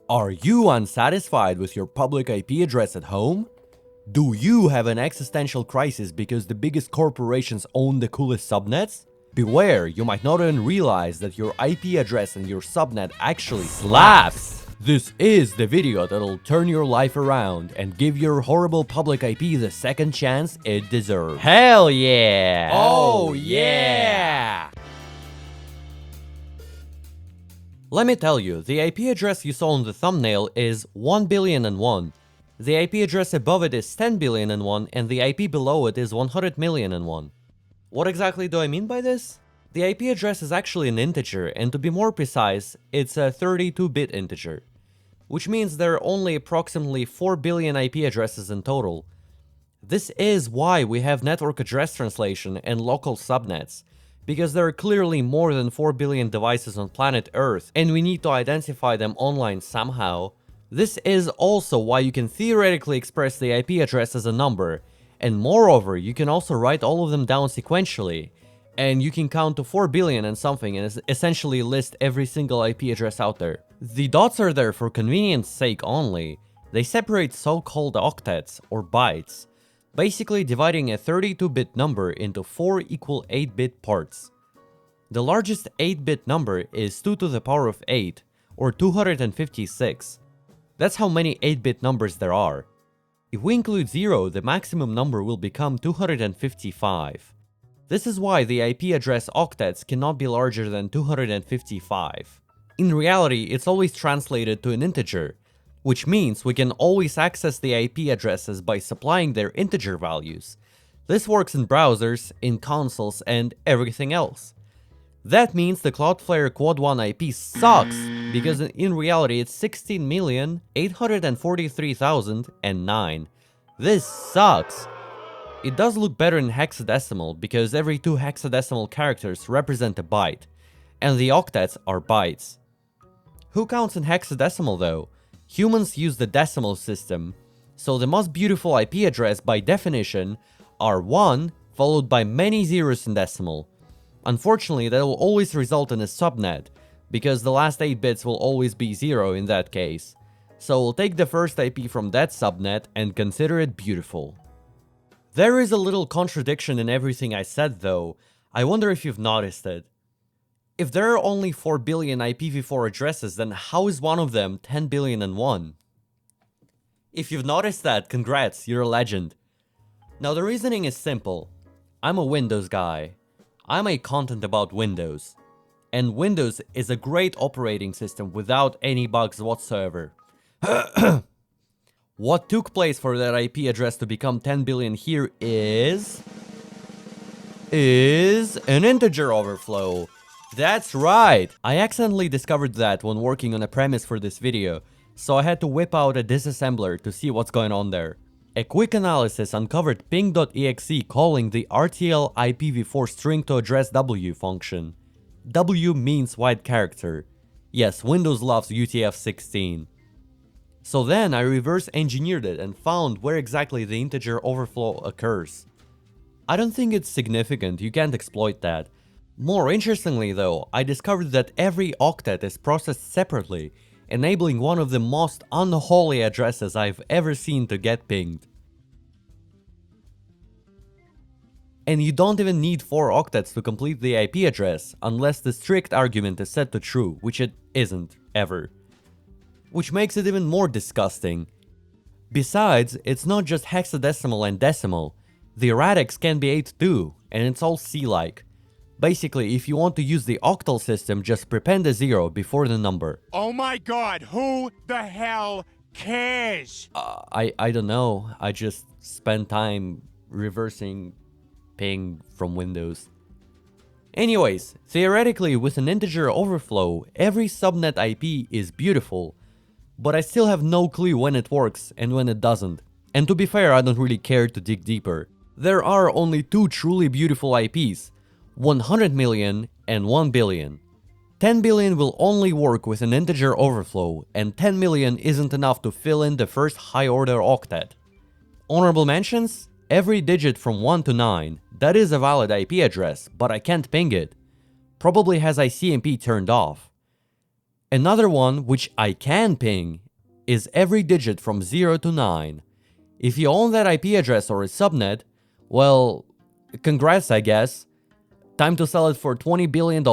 Are you unsatisfied with your public IP address at home? Do you have an existential crisis because the biggest corporations own the coolest subnets? Beware, you might not even realize that your IP address and your subnet actually slaps! This is the video that'll turn your life around and give your horrible public IP the second chance it deserves. Hell yeah! Oh yeah! Let me tell you, the IP address you saw in the thumbnail is 1,000,000,001. The IP address above it is 10,000,000,001 and the IP below it is 100,000,001. What exactly do I mean by this? The IP address is actually an integer, and to be more precise, it's a 32-bit integer. Which means there are only approximately 4 billion IP addresses in total. This is why we have network address translation and local subnets, because there are clearly more than 4 billion devices on planet Earth, and we need to identify them online somehow. This is also why you can theoretically express the IP address as a number, and moreover, you can also write all of them down sequentially, and you can count to 4 billion and something and essentially list every single IP address out there. The dots are there for convenience sake only. They separate so-called octets, or bytes, basically dividing a 32-bit number into 4 equal 8-bit parts. The largest 8-bit number is 2 to the power of 8, or 256. That's how many 8-bit numbers there are. If we include 0, the maximum number will become 255. This is why the IP address octets cannot be larger than 255. In reality, it's always translated to an integer, which means we can always access the IP addresses by supplying their integer values. This works in browsers, in consoles, and everything else. That means the Cloudflare Quad 1 IP sucks, because in reality it's 16,843,009. This sucks. It does look better in hexadecimal, because every 2 hexadecimal characters represent a byte, and the octets are bytes. Who counts in hexadecimal though? Humans use the decimal system, so the most beautiful IP address by definition are 1 followed by many zeros in decimal. Unfortunately, that will always result in a subnet, because the last 8 bits will always be 0 in that case. So we'll take the first IP from that subnet and consider it beautiful. There is a little contradiction in everything I said though. I wonder if you've noticed it. If there are only 4 billion IPv4 addresses, then how is one of them 10,000,001? If you've noticed that, congrats, you're a legend. Now the reasoning is simple. I'm a Windows guy. I make content about Windows. And Windows is a great operating system without any bugs whatsoever. What took place for that IP address to become 10 billion here is an integer overflow. That's right! I accidentally discovered that when working on a premise for this video, so I had to whip out a disassembler to see what's going on there. A quick analysis uncovered ping.exe calling the RTL IPv4 string to address W function. W means wide character. Yes, Windows loves UTF-16. So then I reverse engineered it and found where exactly the integer overflow occurs. I don't think it's significant, you can't exploit that. More interestingly though, I discovered that every octet is processed separately, enabling one of the most unholy addresses I've ever seen to get pinged. And you don't even need 4 octets to complete the IP address, unless the strict argument is set to true, which it isn't, ever. Which makes it even more disgusting. Besides, it's not just hexadecimal and decimal. The radix can be 8 too, and it's all C-like. Basically, if you want to use the octal system, just prepend a 0 before the number. Oh my god, who the hell cares? I don't know, I just spent time reversing ping from Windows. Anyways, theoretically with an integer overflow, every subnet IP is beautiful, but I still have no clue when it works and when it doesn't. And to be fair, I don't really care to dig deeper. There are only 2 truly beautiful IPs. 100 million and 1 billion. 10 billion will only work with an integer overflow, and 10 million isn't enough to fill in the first high-order octet. Honorable mentions? Every digit from 1 to 9. That is a valid IP address, but I can't ping it. Probably has ICMP turned off. Another one which I can ping is every digit from 0 to 9. If you own that IP address or a subnet, well, congrats I guess. Time to sell it for $20 billion.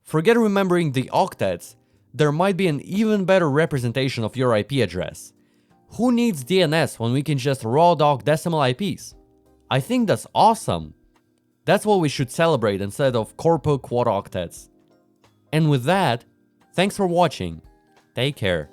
Forget remembering the octets, there might be an even better representation of your IP address. Who needs DNS when we can just raw dog decimal IPs? I think that's awesome. That's what we should celebrate instead of corpo quad octets. And with that, thanks for watching. Take care.